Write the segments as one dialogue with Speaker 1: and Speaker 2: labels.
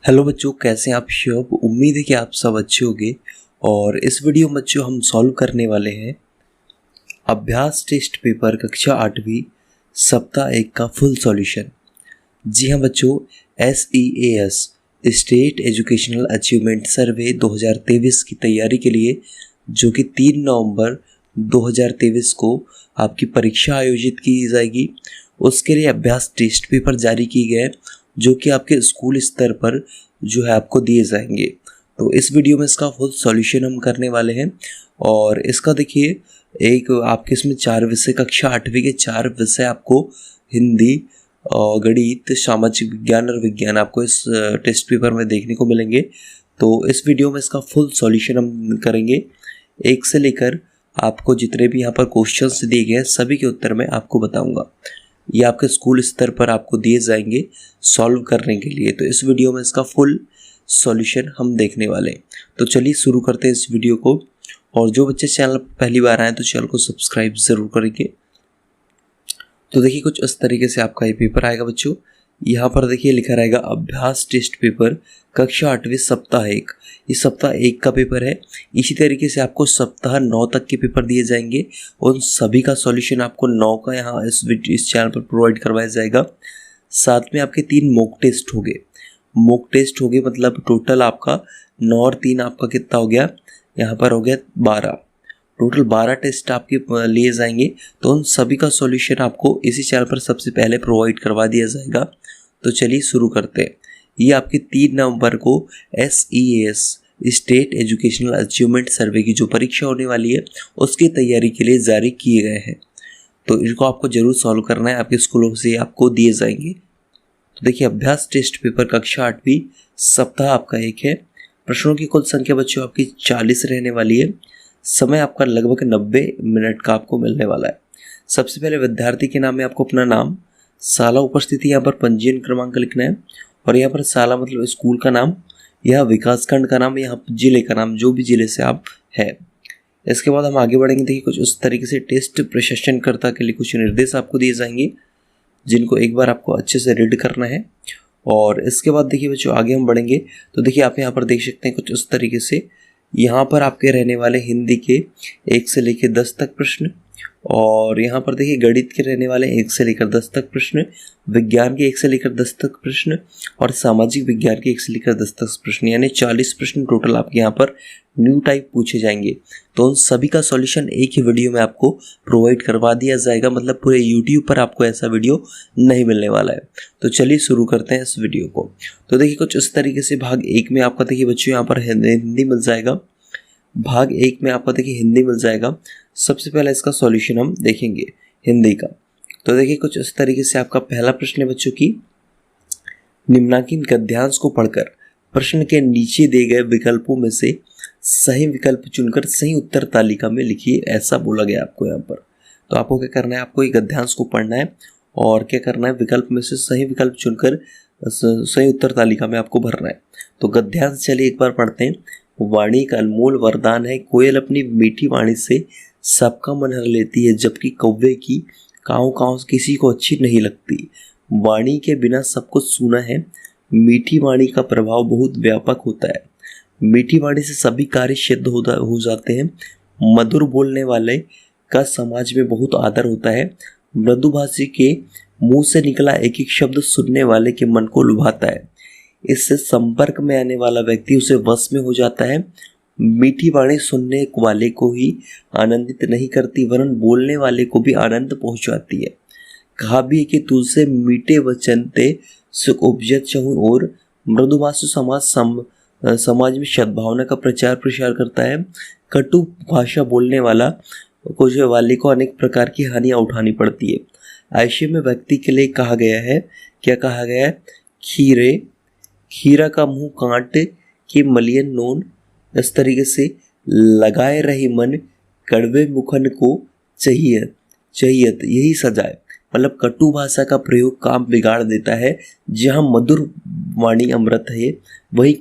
Speaker 1: Hello बच्चों, कैसे हैं आप? शुभ उम्मीद है कि आप सब अच्छे होंगे। और इस वीडियो में बच्चों हम सॉल्व करने वाले हैं अभ्यास टेस्ट पेपर कक्षा 8वीं सप्ताह 1 का फुल सॉल्यूशन। जी हाँ बच्चों, SEAS स्टेट एजुकेशनल अचीवमेंट सर्वे 2023 की तैयारी के लिए, जो कि 3 नवंबर 2023 को आपकी परीक्षा आयोजित की जाएगी, उसके लिए अभ्यास टेस्ट पेपर जारी किए गए, जो कि आपके स्कूल स्तर पर जो है आपको दिए जाएंगे। तो इस वीडियो में इसका फुल सॉल्यूशन हम करने वाले हैं। और इसका देखिए, एक आपके इसमें 4 विषय, कक्षा 8वीं के 4 विषय आपको हिंदी, गणित, सामाजिक विज्ञान और विज्ञान आपको इस टेस्ट पेपर में देखने को मिलेंगे। तो इस वीडियो में इसका फुल सॉल्यूशन हम करेंगे। 1 से लेकर आपको जितने भी यहाँ पर क्वेश्चंस दिए गए हैं सभी के उत्तर मैं आपको बताऊंगा। ये आपके स्कूल स्तर पर आपको दिए जाएंगे सॉल्व करने के लिए। तो इस वीडियो में इसका फुल सॉल्यूशन हम देखने वाले हैं। तो चलिए शुरू करते हैं इस वीडियो को। और जो बच्चे चैनल पर पहली बार आए तो चैनल को सब्सक्राइब ज़रूर करेंगे। तो देखिए, कुछ इस तरीके से आपका ये पेपर आएगा बच्चों। यहाँ पर देखिए लिखा रहेगा अभ्यास टेस्ट पेपर कक्षा 8वीं सप्ताह 1। ये सप्ताह 1 का पेपर है। इसी तरीके से आपको सप्ताह 9 तक के पेपर दिए जाएंगे। उन सभी का सॉल्यूशन आपको 9 का यहाँ इस चैनल पर प्रोवाइड करवाया जाएगा। साथ में आपके 3 मॉक टेस्ट हो गए। मॉक टेस्ट हो गए मतलब टोटल आपका 9 और 3 आपका कितना हो गया, यहाँ पर हो गया 12। टोटल 12 टेस्ट आपके लिए जाएंगे। तो उन सभी का सॉल्यूशन आपको इसी चैनल पर सबसे पहले प्रोवाइड करवा दिया जाएगा। तो चलिए शुरू करते हैं। ये आपके 3 नवंबर को SEAS स्टेट एजुकेशनल अचीवमेंट सर्वे की जो परीक्षा होने वाली है उसकी तैयारी के लिए जारी किए गए हैं। तो इनको आपको जरूर सॉल्व करना है, आपके स्कूलों से आपको दिए जाएंगे। तो देखिए, अभ्यास टेस्ट पेपर कक्षा 8वीं सप्ताह आपका 1 है। प्रश्नों की कुल संख्या बच्चों आपकी 40 रहने वाली है। समय आपका लगभग 90 मिनट का आपको मिलने वाला है। सबसे पहले विद्यार्थी के नाम में आपको अपना नाम, साला उपस्थिति, यहाँ पर पंजीयन क्रमांक लिखना है। और यहाँ पर साला मतलब स्कूल का नाम, यह विकासखंड का नाम, यहाँ जिले का नाम, जो भी जिले से आप है। इसके बाद हम आगे बढ़ेंगे। देखिए, कुछ उस तरीके से टेस्ट प्रशासनकर्ता के लिए कुछ निर्देश आपको दिए जाएंगे, जिनको एक बार आपको अच्छे से रीड करना है। और इसके बाद देखिए बच्चों, आगे हम बढ़ेंगे तो देखिए आप यहाँ पर देख सकते हैं कुछ उस तरीके से। यहाँ पर आपके रहने वाले हिंदी के 1 से लेकर 10 तक प्रश्न, और यहाँ पर देखिए गणित के रहने वाले 1 से लेकर 10 तक प्रश्न, विज्ञान के 1 से लेकर 10 तक प्रश्न, और सामाजिक विज्ञान के 1 से लेकर 10 तक प्रश्न, यानी 40 प्रश्न टोटल आपके यहाँ पर न्यू टाइप पूछे जाएंगे। तो उन सभी का सॉल्यूशन एक ही वीडियो में आपको प्रोवाइड करवा दिया जाएगा, मतलब पूरे YouTube पर आपको ऐसा वीडियो नहीं मिलने वाला है। तो चलिए शुरू करते हैं इस वीडियो को। तो देखिए, कुछ इस तरीके से भाग 1 में आपका देखिए बच्चों यहाँ पर हिंदी मिल जाएगा। भाग 1 में आपका देखिए हिंदी मिल जाएगा। सबसे पहले इसका सॉल्यूशन हम देखेंगे हिंदी का। तो देखिए, कुछ इस तरीके से आपका पहला प्रश्न है बच्चों की, निम्नांकित गद्यांश को पढ़कर प्रश्न के नीचे दिए गए विकल्पों में से सही विकल्प चुनकर सही उत्तर तालिका में लिखिए, ऐसा बोला गया आपको यहाँ पर। तो आपको क्या करना है, आपको ये गद्यांश को पढ़ना है और क्या करना है, विकल्प में से सही विकल्प चुनकर सही उत्तर तालिका में आपको भरना है। तो गद्यांश चलिए एक बार पढ़ते हैं। वाणी का अनमोल वरदान है, कोयल अपनी मीठी वाणी से सबका मन हर लेती है, जबकि कौवे की काँव काँव किसी को अच्छी नहीं लगती। वाणी के बिना सब कुछ सूना है, मीठी वाणी का प्रभाव बहुत व्यापक होता है। मीठी वाणी से सभी कार्य सिद्ध हो जाते हैं। मधुर बोलने वाले का समाज में बहुत आदर होता है। मृदुभाषी के मुंह से निकला एक एक शब्द सुनने वाले के मन को लुभाता है। इससे संपर्क में आने वाला व्यक्ति उसे वश में हो जाता है। मीठी वाणी सुनने वाले को ही आनंदित नहीं करती, वरन बोलने वाले को भी आनंद पहुंचाती है। कहा भी है कि तुझसे मीठे वचन ते सुख उपजत चहुँ और। मृदुभाषी समाज में सद्भावना का प्रचार प्रसार करता है। कटु भाषा बोलने वाले को अनेक प्रकार की हानियां उठानी पड़ती है। ऐसे में व्यक्ति के लिए कहा गया है, क्या कहा गया है, खीरा का मुंह कांट के मलियन नोन, इस तरीके से लगाए रही मन कड़वे मुखन को चाहिए यही सजाए। मतलब कटु भाषा का प्रयोग काम बिगाड़ देता है। जहाँ मधुर वाणी अमृत है, वही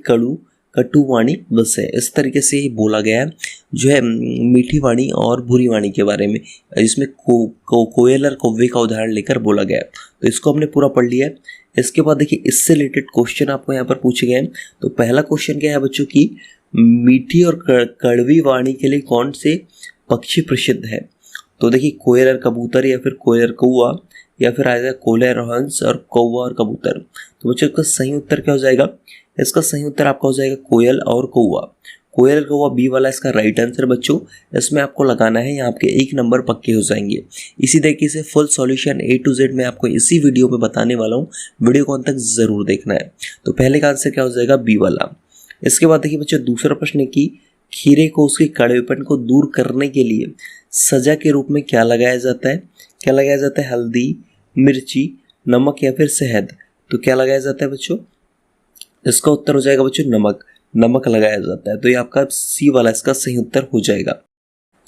Speaker 1: कटु वाणी बस है। इस तरीके से ही बोला गया है जो है मीठी वाणी और बुरी वाणी के बारे में, जिसमें कोयल और कौवे का उदाहरण लेकर बोला गया है। तो इसको हमने पूरा पढ़ लिया है। इसके बाद देखिए इससे रिलेटेड क्वेश्चन आपको यहाँ पर पूछे गए हैं। तो पहला क्वेश्चन क्या है बच्चों की, मीठी और कड़वी वाणी के लिए कौन से पक्षी प्रसिद्ध है? तो देखिए कोयल और कबूतर, या फिर कोयल और कौवा, या फिर आ जाएगा कोयल और हंस, और कौवा और कबूतर। तो बच्चों इसका सही उत्तर क्या हो जाएगा? इसका सही उत्तर आपका हो जाएगा कोयल और कौवा। कोयल और कौवा बी वाला इसका राइट आंसर बच्चों। इसमें आपको लगाना है, यहाँ आपके 1 नंबर पक्के हो जाएंगे। इसी तरीके से full solution A to Z मैं आपको इसी वीडियो में बताने वाला हूँ, वीडियो को अंत तक जरूर देखना है। तो पहले का आंसर क्या हो जाएगा? बी वाला। इसके बाद देखिए बच्चों दूसरा प्रश्न है कि खीरे को उसके कड़वेपन को दूर करने के लिए सजा के रूप में क्या लगाया जाता है? क्या लगाया जाता है? हल्दी, मिर्ची, नमक या फिर शहद। तो क्या लगाया जाता है बच्चों? इसका उत्तर हो जाएगा बच्चों नमक। नमक लगाया जाता है। तो ये आपका सी वाला इसका सही उत्तर हो जाएगा।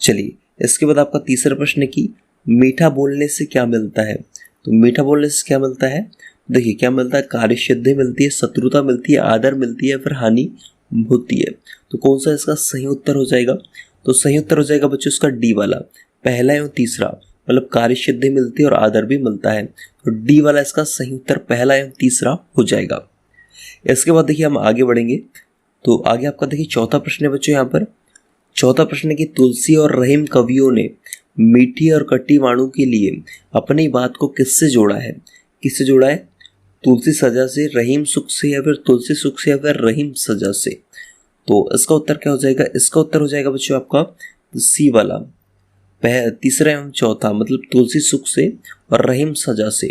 Speaker 1: चलिए इसके बाद आपका तीसरा प्रश्न है कि मीठा बोलने से क्या मिलता है? तो मीठा बोलने से क्या मिलता है? देखिए क्या मिलता है? कार्यसिद्धि मिलती है, शत्रुता मिलती है, आदर मिलती है, फिर हानि होती है। तो कौन सा इसका सही उत्तर हो जाएगा? तो सही उत्तर हो जाएगा बच्चों इसका डी वाला, पहला एवं तीसरा, मतलब कार्यसिद्धि मिलती है और आदर भी मिलता है। तो डी वाला इसका सही उत्तर पहला एवं तीसरा हो जाएगा। इसके बाद देखिए हम आगे बढ़ेंगे। तो आगे आपका देखिए चौथा प्रश्न है बच्चों, यहाँ पर चौथा प्रश्न है कि तुलसी और रहीम कवियों ने मीठी और खट्टी वाणों के लिए अपनी बात को किससे जोड़ा है? किससे जोड़ा है? तुलसी सजा से, रहीम सुख से, या फिर तुलसी सुख से, या फिर रहीम सजा से। तो इसका उत्तर क्या हो जाएगा? इसका उत्तर हो जाएगा बच्चों आपका सी वाला, तीसरा एवं चौथा, मतलब तुलसी सुख से और रहीम सजा से।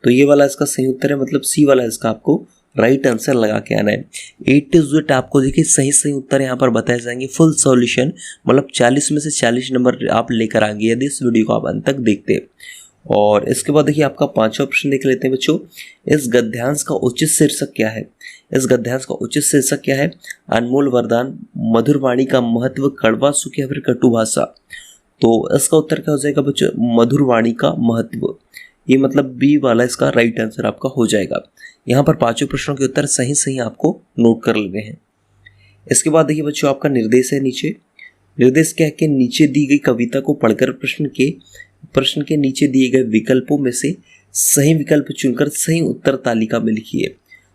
Speaker 1: तो ये वाला इसका सही उत्तर है, मतलब सी वाला इसका आपको राइट आंसर लगा के आना है। 8 to Z आपको देखिए सही उत्तर यहाँ पर बताए जाएंगे। फुल सॉल्यूशन मतलब 40 में से 40 नंबर आप लेकर आएंगे यदि इस वीडियो को आप अंत तक देखते हैं। और इसके बाद देखिए आपका पांचवा प्रश्न देख लेते हैं बच्चों। इस गद्यांश का उचित शीर्षक क्या है? इस गद्यांश का उचित शीर्षक क्या है? अनमोल वरदान, मधुर वाणी का महत्व, कड़वा सुख, या फिर कटु भाषा। तो इसका उत्तर क्या हो जाएगा बच्चों? मधुर वाणी का महत्व। ये मतलब बी वाला इसका राइट आंसर आपका हो जाएगा। यहाँ पर पांचों प्रश्नों के उत्तर सही आपको नोट कर लेने हैं। इसके बाद देखिए बच्चों आपका निर्देश है नीचे। निर्देश क्या है कि नीचे दी गई कविता को पढ़कर प्रश्न के नीचे दिए गए विकल्पों में से सही विकल्प चुनकर सही उत्तर तालिका में लिखिए।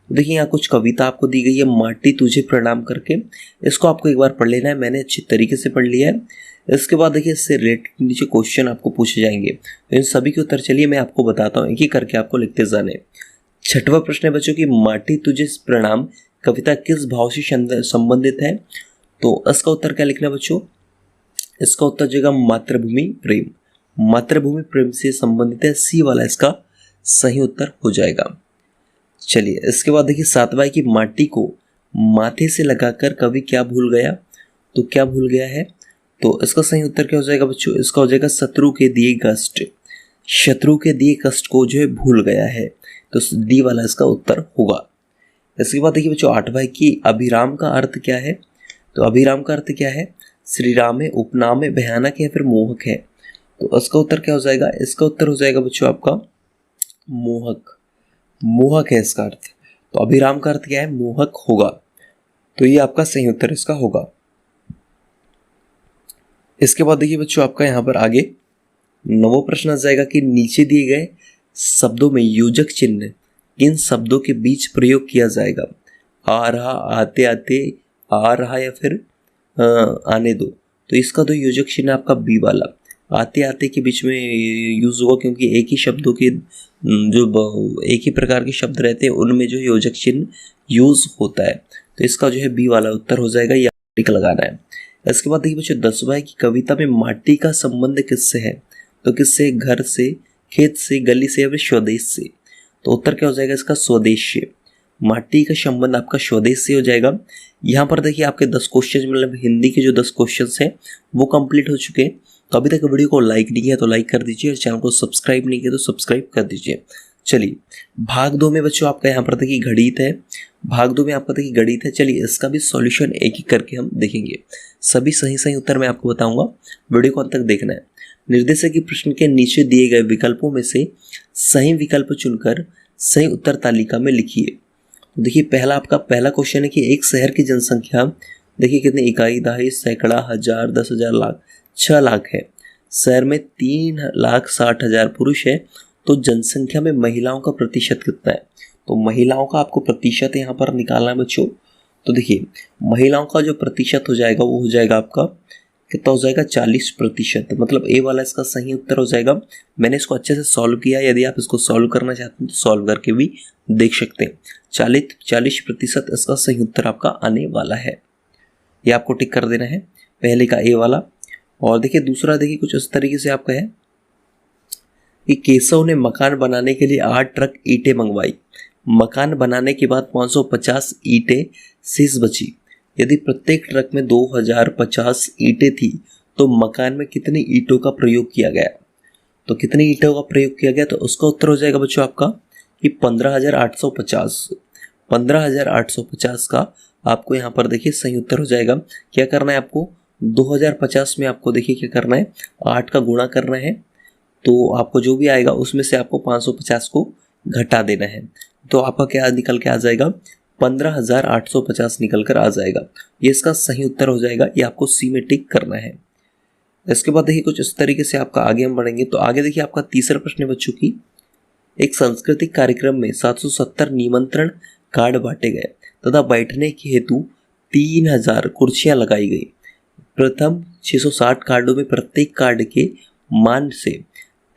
Speaker 1: देखिए यहाँ कुछ कविता आपको दी गई है, माटी तुझे प्रणाम करके। इसको आपको एक बार पढ़ लेना है, मैंने अच्छी तरीके से पढ़ लिया है। इसके बाद देखिए इससे रिलेटेड नीचे क्वेश्चन आपको पूछे जाएंगे, तो इन सभी के उत्तर चलिए मैं आपको बताता हूँ, एक ही करके आपको लिखते जाने। छठवां प्रश्न है बच्चों की माटी तुझे प्रणाम कविता किस भाव से संबंधित है? तो इसका उत्तर क्या लिखना है बच्चों? इसका उत्तर जाएगा मातृभूमि प्रेम। मातृभूमि प्रेम से संबंधित है, सी वाला इसका सही उत्तर हो जाएगा। चलिए इसके बाद देखिए सातवां की माटी को माथे से लगाकर कवि क्या भूल गया? तो क्या भूल गया है? तो इसका सही उत्तर क्या हो जाएगा बच्चों? इसका हो जाएगा शत्रु के दिए कष्ट। शत्रु के दिए कष्ट को जो है भूल गया है, तो डी वाला इसका उत्तर होगा। इसके बाद देखिए बच्चों आठवां की अभिराम का अर्थ क्या है? तो अभिराम का अर्थ क्या है? श्री राम है, उपनाम है, भयानक है, फिर मोहक है। तो इसका उत्तर क्या हो जाएगा? इसका उत्तर हो जाएगा बच्चों आपका मोहक। मोहक है इसका अर्थ। तो अभिराम का अर्थ क्या है? मोहक होगा। तो ये आपका सही उत्तर इसका होगा। इसके बाद देखिए बच्चों आपका यहाँ पर आगे नवों प्रश्न आ जाएगा कि नीचे दिए गए शब्दों में योजक चिन्ह किन शब्दों के बीच प्रयोग किया जाएगा? आ रहा, आते आते, आ रहा, या फिर आने दो। तो इसका तो योजक चिन्ह आपका बी वाला आते आते के बीच में यूज होगा, क्योंकि एक ही शब्दों के जो एक ही प्रकार के शब्द रहते हैं उनमें जो योजक चिन्ह यूज होता है। तो इसका जो है बी वाला उत्तर हो जाएगा, या टिक लगाना है। इसके बाद देखिए बच्चों 10वां की कविता में माटी का संबंध किससे है? तो किससे? घर से, खेत से, गली से, या फिर स्वदेश से। तो उत्तर क्या हो जाएगा इसका? स्वदेश से। माटी का संबंध आपका स्वदेश से हो जाएगा। यहाँ पर देखिए आपके 10 क्वेश्चन, मतलब हिंदी के जो 10 क्वेश्चन हैं वो कंप्लीट हो चुके हैं। तो अभी तक वीडियो को लाइक नहीं किया तो लाइक कर दीजिए, और चैनल को सब्सक्राइब नहीं किया तो सब्सक्राइब कर दीजिए। चलिए भाग 2 में बच्चों आपका यहाँ पर देखिए गणित है। भाग 2 में आपका देखिए गणित है। चलिए इसका भी सॉल्यूशन एक एक करके हम देखेंगे। सभी सही उत्तर मैं आपको बताऊंगा, वीडियो को अंत तक देखना है। निर्देशक की प्रश्न के नीचे दिए गए विकल्पों में से सही विकल्प चुनकर सही उत्तर तालिका में लिखिए। देखिए पहला क्वेश्चन है कि एक शहर की जनसंख्या देखिए कितनी, इकाई, दहाई, सैकड़ा, हजार, 10,000, लाख, 6 लाख है। शहर में 3,60,000 पुरुष है, तो जनसंख्या में महिलाओं का प्रतिशत कितना है? तो महिलाओं का आपको प्रतिशत यहाँ पर निकालना है बच्चों। तो देखिए महिलाओं का जो प्रतिशत हो जाएगा वो हो जाएगा आपका कितना हो जाएगा 40%। मतलब ए वाला इसका सही उत्तर हो जाएगा। मैंने इसको अच्छे से सॉल्व किया, यदि आप इसको सॉल्व करना चाहते हैं तो सॉल्व करके भी देख सकते हैं। 40% इसका सही उत्तर आपका आने वाला है। ये आपको टिक कर देना है पहले का ए वाला। और देखिए दूसरा, देखिए कुछ इस तरीके से आपका है कि केशव ने मकान बनाने के लिए 8 ट्रक ईंटें मंगवाई। मकान बनाने के बाद 550 ईंटें शेष बची। यदि प्रत्येक ट्रक में 2050 ईंटें थी तो मकान में कितनी ईंटों का प्रयोग किया गया। तो कितनी ईंटों का प्रयोग किया गया, तो उसका उत्तर हो जाएगा बच्चों आपका कि 15,850। 15,850 का आपको यहाँ पर देखिए सही उत्तर हो जाएगा। क्या करना है आपको, 2050 में आपको देखिए क्या करना है, 8 का गुणा करना है। तो आपको जो भी आएगा उसमें से आपको 550 को घटा देना है। तो आपका क्या निकल के आ जाएगा, 15,850 निकल कर आ जाएगा। ये इसका सही उत्तर हो जाएगा। ये आपको सी में टिक करना है। इसके बाद देखिए कुछ इस तरीके से आपका आगे हम बढ़ेंगे। तो आगे देखिए आपका तीसरा प्रश्न है बच्चों की, एक सांस्कृतिक कार्यक्रम में 770 निमंत्रण कार्ड बांटे गए तथा बैठने के हेतु 3000 कुर्सियां लगाई गई। प्रथम 660 कार्डों में प्रत्येक कार्ड के मान से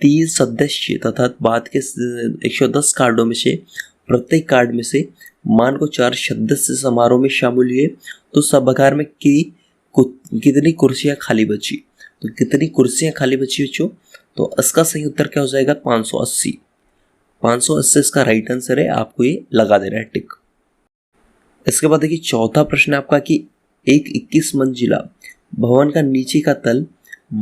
Speaker 1: 3 सदस्य तथा बाद के 110 कार्डों में से प्रत्येक कार्ड में से मान को 4 सदस्य समारोह में शामिल हुए तो सभागार में कितनी कुर्सियां खाली बची। तो कितनी कुर्सियां खाली बची बच्चों, तो इसका सही उत्तर क्या हो जाएगा, 580। 580 इसका राइट आंसर है। आपको ये लगा देना है टिक। इसके बाद देखिए चौथा प्रश्न आपका कि एक 21 मंजिला भवन का नीचे का तल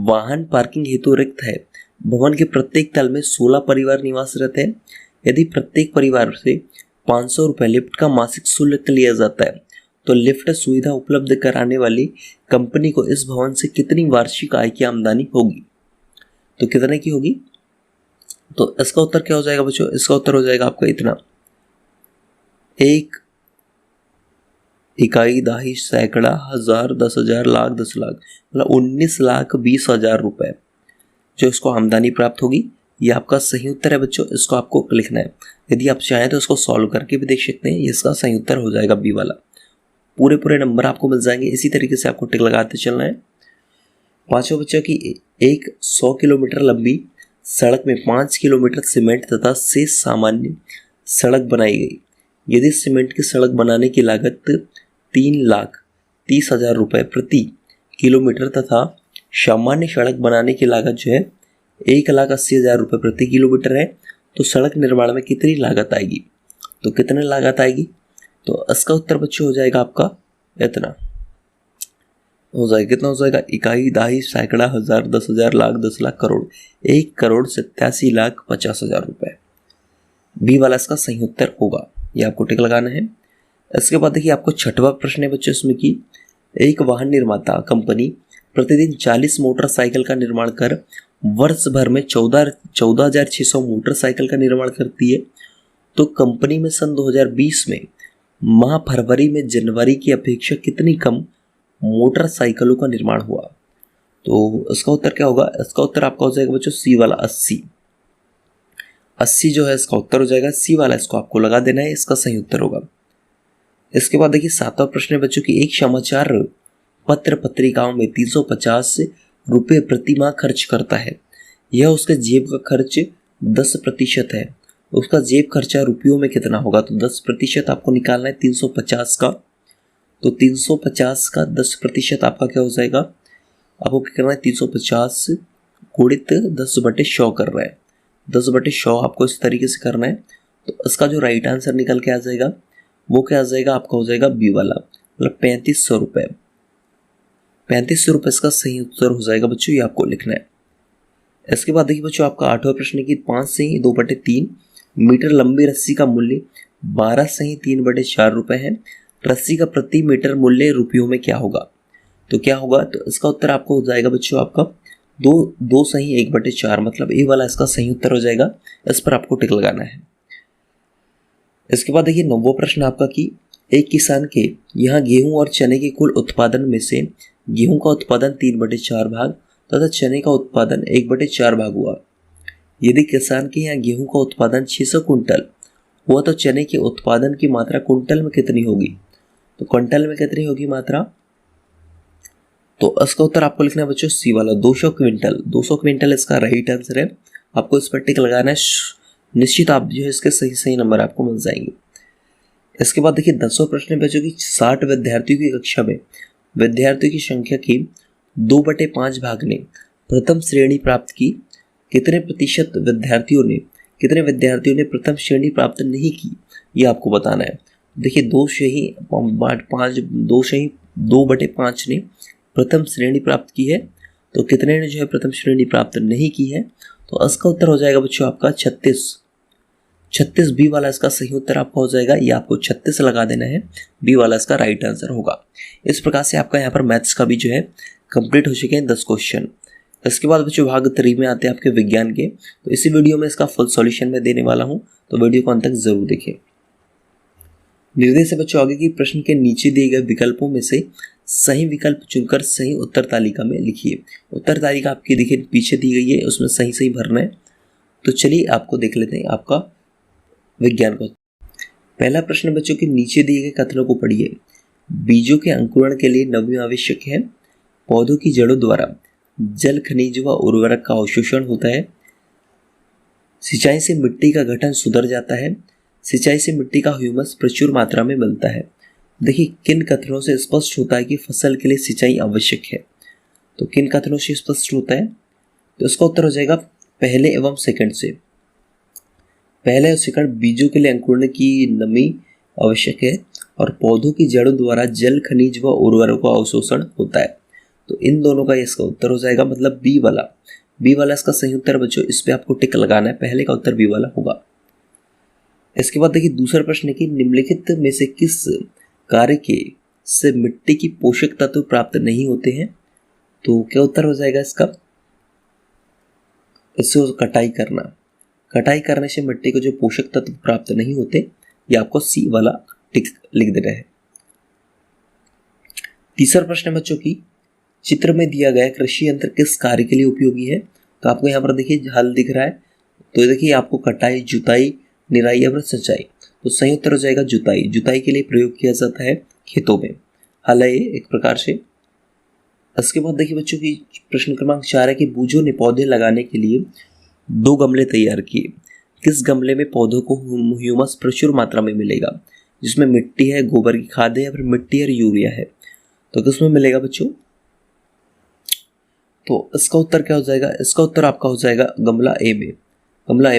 Speaker 1: वाहन पार्किंग हेतु रिक्त है। भवन के प्रत्येक तल में 16 परिवार निवासरत है। यदि प्रत्येक परिवार से 500 रुपये लिफ्ट का मासिक शुल्क लिया जाता है तो लिफ्ट सुविधा उपलब्ध कराने वाली कंपनी को इस भवन से कितनी वार्षिक आय की आमदनी होगी। तो कितने की होगी, तो इसका उत्तर क्या हो जाएगा बच्चों, इसका उत्तर हो जाएगा आपका इतना, 1 इकाई, दाही, सैकड़ा, 1000, 10,000, लाख, 10 लाख, मतलब 19,20,000 रुपए जो इसको आमदनी प्राप्त होगी। ये आपका सही उत्तर है बच्चों। इसको आपको लिखना है। यदि आप चाहें तो इसको सॉल्व करके भी देख सकते हैं। ये इसका सही उत्तर हो जाएगा बी वाला। पूरे नंबर आपको मिल जाएंगे। इसी तरीके से आपको टिक लगाते चलना है। पांचवा बच्चों की एक 100 किलोमीटर लंबी सड़क में 5 किलोमीटर सीमेंट तथा शेष सामान्य सड़क बनाई गई। यदि सीमेंट की सड़क बनाने की लागत 3,30,000 रुपये प्रति किलोमीटर तथा सामान्य सड़क बनाने की लागत जो है 1,80,000 रुपये प्रति किलोमीटर है तो सड़क निर्माण में कितनी लागत आएगी। तो कितने लागत आएगी, तो इसका उत्तर बच्चों हो जाएगा आपका इतना हो जाएगा। कितना हो जाएगा, इकाई, दाही, सैकड़ा, 1000, 10,000, लाख, 10 लाख, करोड़, 1,87,50,000 रुपये। बी वाला इसका सही उत्तर होगा। ये आपको टिक लगाना है। इसके बाद देखिए आपको छठवां प्रश्न है बच्चों इसमें कि एक वाहन निर्माता कंपनी प्रतिदिन 40 मोटरसाइकिल का निर्माण कर वर्ष भर में 14,600 मोटरसाइकिल का निर्माण करती है। तो कंपनी में सन 2020 में माह फरवरी में जनवरी की अपेक्षा कितनी कम मोटरसाइकिलों का निर्माण हुआ। तो इसका उत्तर क्या होगा, इसका उत्तर आपका हो जाएगा बच्चों सी वाला 80 जो है इसका उत्तर हो जाएगा। सी वाला इसको आपको लगा देना है, इसका सही उत्तर होगा। इसके बाद देखिए सातवां प्रश्न है बच्चों की एक समाचार पत्र पत्रिकाओं में 350 रुपये प्रति माह खर्च करता है। यह उसके जेब का खर्च 10% है। उसका जेब खर्चा रुपयों में कितना होगा, तो 10% आपको निकालना है 350 का। तो 350 का 10% आपका क्या हो जाएगा, आपको क्या करना है 350 गुणित 10/100 कर रहा है। 10/100 आपको इस तरीके से करना है। तो इसका जो राइट आंसर निकल के आ जाएगा वो क्या आ जाएगा, आपका हो जाएगा बी वाला, मतलब 3500 रुपये। 3500 रुपये इसका सही उत्तर हो जाएगा बच्चों। ये आपको लिखना है। इसके बाद देखिए बच्चों आपका 8वां प्रश्न की 5 से 2/3 मीटर लंबी रस्सी का मूल्य 12 से 3/4 रुपये है। रस्सी का प्रति मीटर मूल्य रुपयों में क्या होगा, तो क्या होगा, तो इसका उत्तर आपको हो जाएगा बच्चों आपका 2 सही 1/4, मतलब ए वाला इसका सही उत्तर हो जाएगा। इस पर आपको टिक लगाना है। इसके बाद देखिए 9वां प्रश्न आपका कि एक किसान के यहाँ गेहूं और चने के कुल उत्पादन में से गेहूं का उत्पादन 3/4 भाग तथा चने का उत्पादन 1/4 भाग हुआ। यदि किसान के यहाँ गेहूं का उत्पादन 600 कुंटल हुआ तो चने के उत्पादन की मात्रा कुंटल में कितनी होगी? तो क्विंटल में कितनी होगी मात्रा? तो इसका उत्तर आपको लिखना है बच्चों सी वाला 200 क्विंटल। 200 क्विंटल इसका राइट आंसर है। आपको इस पर टिक लगाना है, निश्चित आप जो है इसके सही सही नंबर आपको मिल जाएंगे। इसके बाद देखिए 10वां प्रश्न है बच्चों की 60 विद्यार्थियों की कक्षा में विद्यार्थियों की संख्या की 2/5 भाग ने प्रथम श्रेणी प्राप्त की। कितने विद्यार्थियों ने प्रथम श्रेणी प्राप्त नहीं की, ये आपको बताना है। देखिए 2/5 ने प्रथम श्रेणी प्राप्त की है, तो कितने ने जो है प्रथम श्रेणी प्राप्त नहीं की है? तो इसका उत्तर हो जाएगा बच्चों आपका 36 बी वाला इसका सही उत्तर आपका हो जाएगा। ये आपको 36 लगा देना है, बी वाला इसका राइट आंसर होगा। इस प्रकार से आपका यहाँ पर मैथ्स का भी जो है कंप्लीट हो चुके हैं 10 क्वेश्चन। इसके बाद बच्चों भाग 3 में आते हैं आपके विज्ञान के। तो इसी वीडियो में इसका फुल सॉल्यूशन में देने वाला हूँ, तो वीडियो को अंत तक जरूर देखें। निर्देश है बच्चों आगे की प्रश्न के नीचे दिए गए विकल्पों में से सही विकल्प चुनकर सही उत्तर तालिका में लिखिए। उत्तर तालिका आपकी देखिए पीछे दी गई है, उसमें सही सही भरना है। तो चलिए आपको देख लेते हैं आपका विज्ञान का। पहला प्रश्न बच्चों के नीचे दिए गए कथनों को पढ़िए। बीजों के अंकुरण के लिए नमी आवश्यक है। पौधों की जड़ों द्वारा जल, खनिज व उर्वरक का अवशोषण होता है। सिंचाई से मिट्टी का गठन सुधर जाता है। सिंचाई से मिट्टी का ह्यूमस प्रचुर मात्रा में मिलता है। देखिए किन कथनों से स्पष्ट होता है कि फसल के लिए सिंचाई आवश्यक है? तो किन कथनों से स्पष्ट होता है? तो इसका उत्तर हो जाएगा पहले एवं सेकंड से। पहले और सेकंड, बीजों के लिए अंकुरण की नमी आवश्यक है और पौधों की जड़ों द्वारा जल, खनिज व उर्वरक का अवशोषण होता है। तो इन दोनों का इसका उत्तर हो जाएगा, मतलब बी वाला इसका सही उत्तर बच्चों। इस पे आपको टिक लगाना है, पहले का उत्तर बी वाला होगा। इसके बाद देखिए दूसरा प्रश्न है कि निम्नलिखित में से किस कार्य के से मिट्टी की पोषक तत्व प्राप्त नहीं होते हैं? तो क्या उत्तर हो जाएगा इसका? इससे कटाई करने से मिट्टी को जो पोषक तत्व प्राप्त नहीं होते, ये आपको सी वाला टिक लिख देना है। तीसरा प्रश्न है बच्चों की चित्र में दिया गया कृषि यंत्र किस कार्य के लिए उपयोगी है? तो आपको यहाँ पर देखिए हल दिख रहा है, तो देखिए आपको कटाई, जुताई, निराई या सिंचाई। तो सही उत्तर हो जाएगा जुताई के लिए प्रयोग किया जाता है खेतों में। हल है ये एक प्रकार से। इसके बाद देखिए बच्चों की प्रश्न क्रमांक 4 है कि बूझों ने पौधे लगाने के लिए 2 गमले तैयार किए। किस गमले में पौधों को ह्यूमस प्रचुर मात्रा में मिलेगा? जिसमें मिट्टी है, गोबर की खाद है या फिर मिट्टी और यूरिया है? तो किसमें मिलेगा बच्चों? तो इसका उत्तर क्या हो जाएगा? इसका उत्तर आपका हो जाएगा गमला ए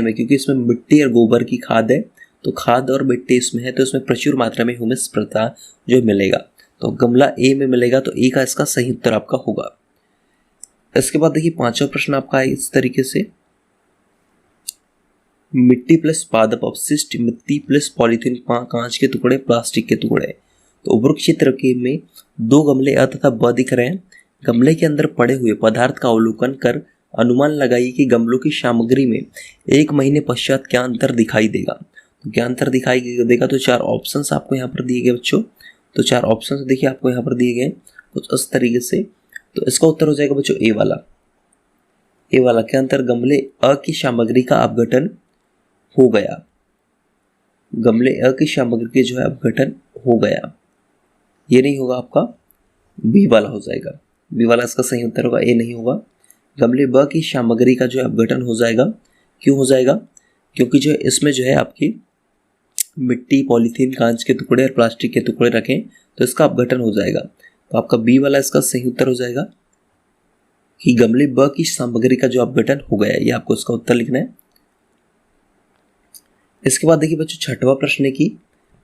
Speaker 1: में, क्योंकि इसमें मिट्टी और गोबर की खाद है, तो खाद और मिट्टी इसमें है, तो इसमें प्रचुर मात्रा में ह्यूमस प्रथा जो मिलेगा, तो गमला ए में मिलेगा। तो ए का इसका सही उत्तर आपका होगा। इसके बाद देखिए 5वां प्रश्न आपका है इस तरीके से, मिट्टी प्लस पादप अपशिष्ट, मिट्टी प्लस पॉलीथीन, कांच के टुकड़े, प्लास्टिक के टुकड़े। तो उपरोक्त चित्र के में 2 गमले अ तथा ब दिख रहे हैं। गमले के अंदर पड़े हुए पदार्थ का अवलोकन कर अनुमान लगाइए कि गमलों की सामग्री में 1 महीने पश्चात क्या अंतर दिखाई देगा। तो क्या अंतर दिखाई देगा? तो 4 ऑप्शंस आपको यहाँ पर दिए गए बच्चों। तो 4 ऑप्शंस देखिए आपको यहाँ पर दिए गए कुछ इस तरीके से। तो इसका उत्तर हो जाएगा बच्चों ए वाला के अंतर गमले अ की सामग्री का अपघटन हो गया। गमले अ की सामग्री के जो है अपघटन हो गया, ये नहीं होगा, आपका बी वाला हो जाएगा। बी वाला इसका सही उत्तर होगा, ए नहीं होगा। गमले ब की सामग्री का जो है अपघटन हो जाएगा। क्यों हो जाएगा? क्योंकि जो इसमें जो है आपकी मिट्टी, पॉलीथीन, कांच के टुकड़े और प्लास्टिक के टुकड़े रखें, तो इसका अपघटन हो जाएगा। तो आपका बी वाला इसका सही उत्तर हो जाएगा कि गमले ब की सामग्री का जो अपघटन हो गया, ये आपको इसका उत्तर लिखना है। इसके बाद देखिए बच्चों 6वां प्रश्न है कि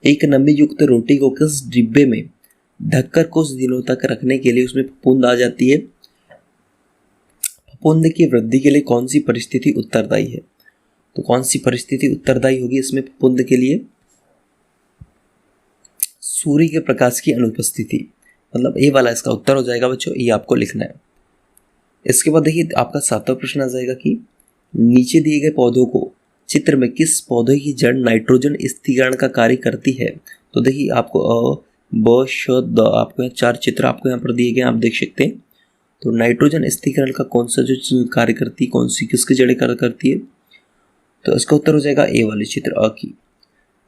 Speaker 1: एक नमी युक्त रोटी को किस डिब्बे में ढककर कुछ दिनों तक रखने के लिए उसमें फफूंद आ जाती है? फफूंद की वृद्धि के लिए कौन सी परिस्थिति उत्तरदायी है? तो कौन सी परिस्थिति उत्तरदायी होगी इसमें फफूंद के लिए? सूर्य के प्रकाश की अनुपस्थिति, मतलब ए वाला इसका उत्तर हो जाएगा बच्चों, ये आपको लिखना है। इसके बाद देखिए आपका 7वां प्रश्न आ जाएगा कि नीचे दिए गए पौधों को चित्र में किस पौधे की जड़ नाइट्रोजन स्थिरीकरण का कार्य करती है? तो देखिए आपको ब, श, द आपको 4 चित्र आपको यहाँ पर दिए गए, आप देख सकते हैं। तो नाइट्रोजन स्थिरीकरण का कौन सा जो कार्य करती है, कौन सी किसकी जड़ें कार्य करती है? तो इसका उत्तर हो जाएगा ए वाले चित्र अ की।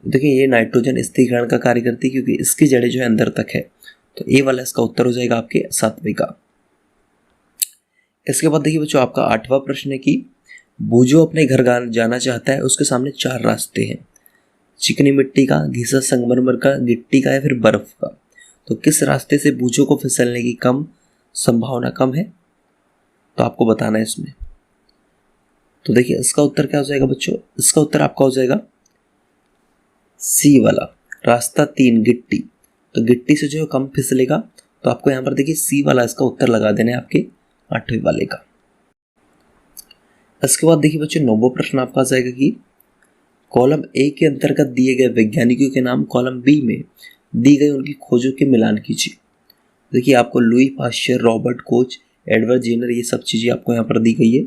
Speaker 1: देखिए ये नाइट्रोजन स्थिरीकरण का कार्य करती है क्योंकि इसकी जड़ें जो है अंदर तक है। तो ए वाला इसका उत्तर हो जाएगा आपके 7वें का। इसके बाद देखिए बच्चों आपका 8वां प्रश्न है कि बूझो अपने घर जाना चाहता है, उसके सामने 4 रास्ते हैं, चिकनी मिट्टी का, घिसा संगमरमर का, गिट्टी का या फिर बर्फ का। तो किस रास्ते से बूझो को फिसलने की कम संभावना कम है, तो आपको बताना है इसमें। तो देखिए इसका उत्तर क्या हो जाएगा बच्चों, इसका उत्तर आपका हो जाएगा सी वाला, रास्ता 3 गिट्टी। तो गिट्टी से जो कम फिसलेगा, तो आपको यहाँ पर देखिए सी वाला इसका उत्तर लगा देना है आपके 8वें वाले का। इसके बाद देखिए बच्चों 9वां प्रश्न आपका आ जाएगा कि कॉलम ए के अंतर्गत दिए गए वैज्ञानिकों के नाम कॉलम बी में दी गई उनकी खोजों के मिलान कीजिए। देखिए आपको Louis Pasteur, Robert Koch, Edward Jenner, ये सब चीज़ें आपको यहाँ पर दी गई है।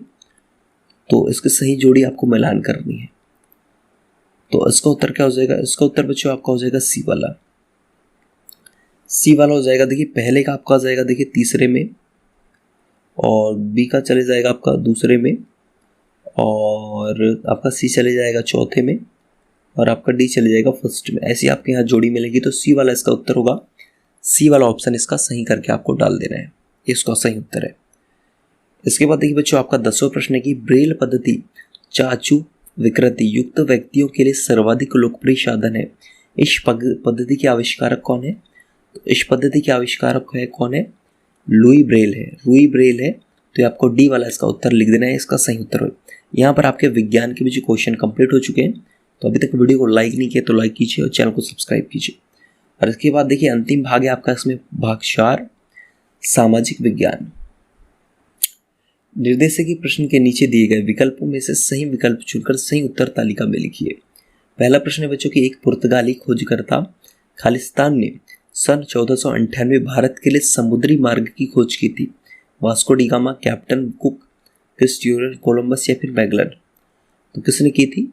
Speaker 1: तो इसकी सही जोड़ी आपको मिलान करनी है। तो इसका उत्तर क्या हो जाएगा, इसका उत्तर बच्चों आपका हो जाएगा सी वाला। सी वाला हो जाएगा। देखिए पहले का आपका आ जाएगा देखिए तीसरे में, और बी का चले जाएगा आपका दूसरे में, और आपका सी चले जाएगा चौथे में, और आपका डी चले जाएगा फर्स्ट में। ऐसी आपके यहाँ जोड़ी मिलेगी। तो सी वाला इसका उत्तर होगा। सी वाला ऑप्शन इसका सही करके आपको डाल देना है, इसका सही उत्तर है। इसके बाद देखिए बच्चों आपका 10वां प्रश्न है कि ब्रेल पद्धति चाचू विकृति युक्त व्यक्तियों के लिए सर्वाधिक लोकप्रिय साधन है। इस पद्धति के आविष्कारक कौन है? तो इस पद्धति के आविष्कारक है कौन है? लुई ब्रेल है, लुई ब्रेल है। तो ये आपको डी वाला इसका उत्तर लिख देना है, इसका सही उत्तर है। यहाँ पर आपके विज्ञान के भी जो क्वेश्चन कंप्लीट हो चुके हैं। तो अभी तक वीडियो को लाइक नहीं किया तो लाइक कीजिए और चैनल को सब्सक्राइब कीजिए। और इसके बाद देखिए अंतिम भाग है आपका, इसमें भाग 4 सामाजिक विज्ञान। निर्देशक की प्रश्न के नीचे दिए गए विकल्पों में से सही विकल्प चुनकर सही उत्तर तालिका में लिखिए। पहला प्रश्न है बच्चों की एक पुर्तगाली खोजकर्ता खालिस्तान ने सन 1498 भारत के लिए समुद्री मार्ग की खोज की थी। Vasco D gamma, captain cook, Christopher Columbus या फिर मैगलन। तो किसने की थी?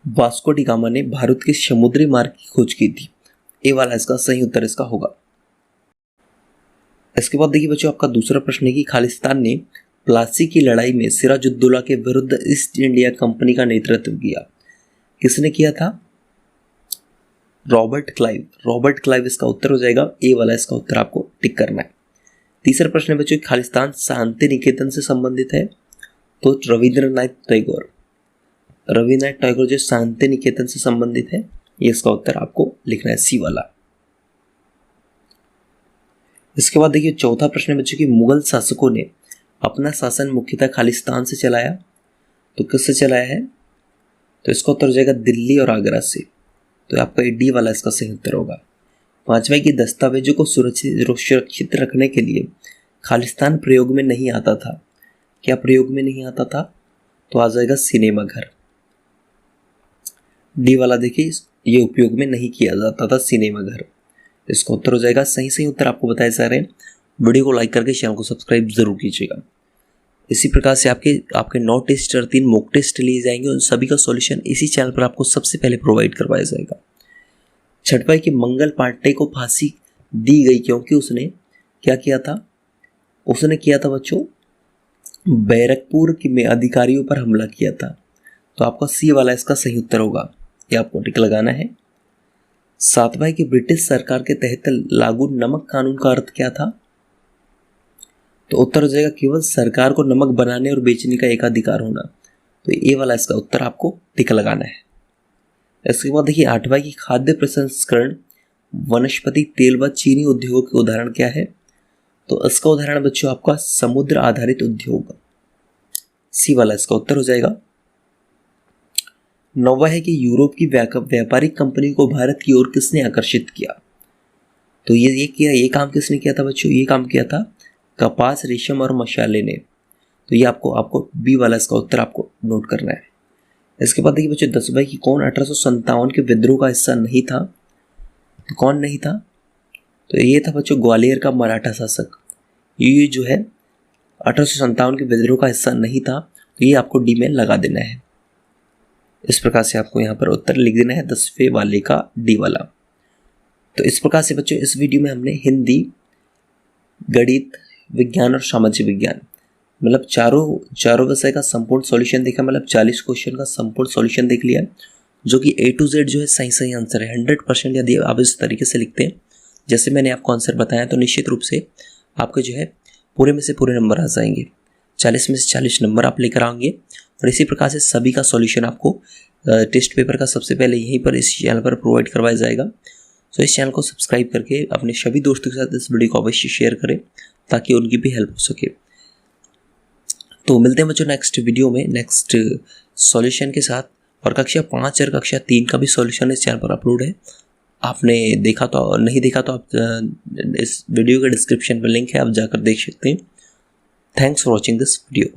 Speaker 1: वास्को डी गामा ने भारत के समुद्री मार्ग की खोज की थी। ए वाला इसका सही उत्तर इसका होगा। इसके बाद देखिए बच्चों आपका दूसरा प्रश्न है कि खालिस्तान ने प्लासी की लड़ाई में सिराजुद्दौला के विरुद्ध ईस्ट इंडिया कंपनी का नेतृत्व किया। किसने किया था? Robert Clive. रॉबर्ट क्लाइव इसका उत्तर हो जाएगा। ए वाला इसका उत्तर आपको टिक करना है। तीसरा प्रश्न है बच्चों खालिस्तान शांति निकेतन से संबंधित है। तो रविंद्रनाथ टैगोर, रविन्द्रनाथ टैगोर जो शांति निकेतन से संबंधित है, ये इसका उत्तर आपको लिखना है, सी वाला। इसके बाद देखिए चौथा प्रश्न है बच्चों कि मुगल शासकों ने अपना शासन मुख्यतः खालिस्तान से चलाया। तो किससे चलाया है? तो इसका उत्तर हो जाएगा दिल्ली और आगरा से। तो आपका डी वाला इसका सही उत्तर होगा। पांचवा की दस्तावेजों को सुरक्षित रखने के लिए खालिस्तान प्रयोग में नहीं आता था। क्या प्रयोग में नहीं आता था? तो आ जाएगा सिनेमा घर। डी वाला देखिए ये उपयोग में नहीं किया जाता था, सिनेमा घर। इसका उत्तर हो जाएगा। सही उत्तर आपको बताए जा रहे हैं। वीडियो को लाइक करके चैनल को सब्सक्राइब जरूर कीजिएगा। इसी प्रकार से आपके 9 टेस्ट और 3 मॉक टेस्ट लिए जाएंगे। उन सभी का सॉल्यूशन इसी चैनल पर आपको सबसे पहले प्रोवाइड करवाया जाएगा। छठवां कि मंगल पांडे को फांसी दी गई क्योंकि उसने क्या किया था? उसने किया था बच्चों बैरकपुर में अधिकारियों पर हमला किया था। तो आपका सी वाला इसका सही उत्तर होगा, ये आपको टिक लगाना है। सातवां कि ब्रिटिश सरकार के तहत लागू नमक कानून का अर्थ क्या था? तो उत्तर हो जाएगा केवल सरकार को नमक बनाने और बेचने का एकाधिकार होना। तो ये वाला इसका उत्तर आपको टिक लगाना है। इसके बाद देखिए आठवां की खाद्य प्रसंस्करण वनस्पति तेल व चीनी उद्योगों के उदाहरण क्या है? तो इसका उदाहरण बच्चों आपका समुद्र आधारित उद्योग, सी वाला इसका उत्तर हो जाएगा। नौवां है कि यूरोप की व्यापारिक कंपनी को भारत की ओर किसने आकर्षित किया? तो ये काम किसने किया था बच्चों? ये काम किया था कपास, रेशम और मसाले ने। तो ये आपको बी वाला इसका उत्तर आपको नोट करना है। इसके बाद देखिए बच्चों 10वां कि कौन 1857 के विद्रोह का हिस्सा नहीं था? तो कौन नहीं था? तो ये था बच्चों ग्वालियर का मराठा शासक। ये जो है 1857 के विद्रोह का हिस्सा नहीं था। तो ये आपको डी में लगा देना है। इस प्रकार से आपको यहाँ पर उत्तर लिख देना है 10वें वाले का डी वाला। तो इस प्रकार से बच्चों इस वीडियो में हमने हिंदी, गणित, विज्ञान और सामाजिक विज्ञान मतलब चारों विषय का संपूर्ण सॉल्यूशन देखा। मतलब 40 क्वेश्चन का संपूर्ण सॉल्यूशन देख लिया, जो कि A to Z जो है सही सही आंसर है 100%। यदि आप इस तरीके से लिखते हैं जैसे मैंने आपको आंसर बताया तो निश्चित रूप से आपके जो है पूरे में से पूरे नंबर आ जाएंगे, 40 में से 40 नंबर आप लेकर आएंगे। और इसी प्रकार से सभी का सॉल्यूशन आपको टेस्ट पेपर का सबसे पहले यहीं पर इस चैनल पर प्रोवाइड करवाया जाएगा। तो इस चैनल को सब्सक्राइब करके अपने सभी दोस्तों के साथ इस वीडियो को अवश्य शेयर करें ताकि उनकी भी हेल्प हो सके। तो मिलते हैं बच्चों नेक्स्ट वीडियो में नेक्स्ट सॉल्यूशन के साथ। और कक्षा 5 और कक्षा 3 का भी सॉल्यूशन इस चैनल पर अपलोड है। आपने देखा तो नहीं देखा तो आप इस वीडियो के डिस्क्रिप्शन में लिंक है, आप जाकर देख सकते हैं। Thanks for watching this video.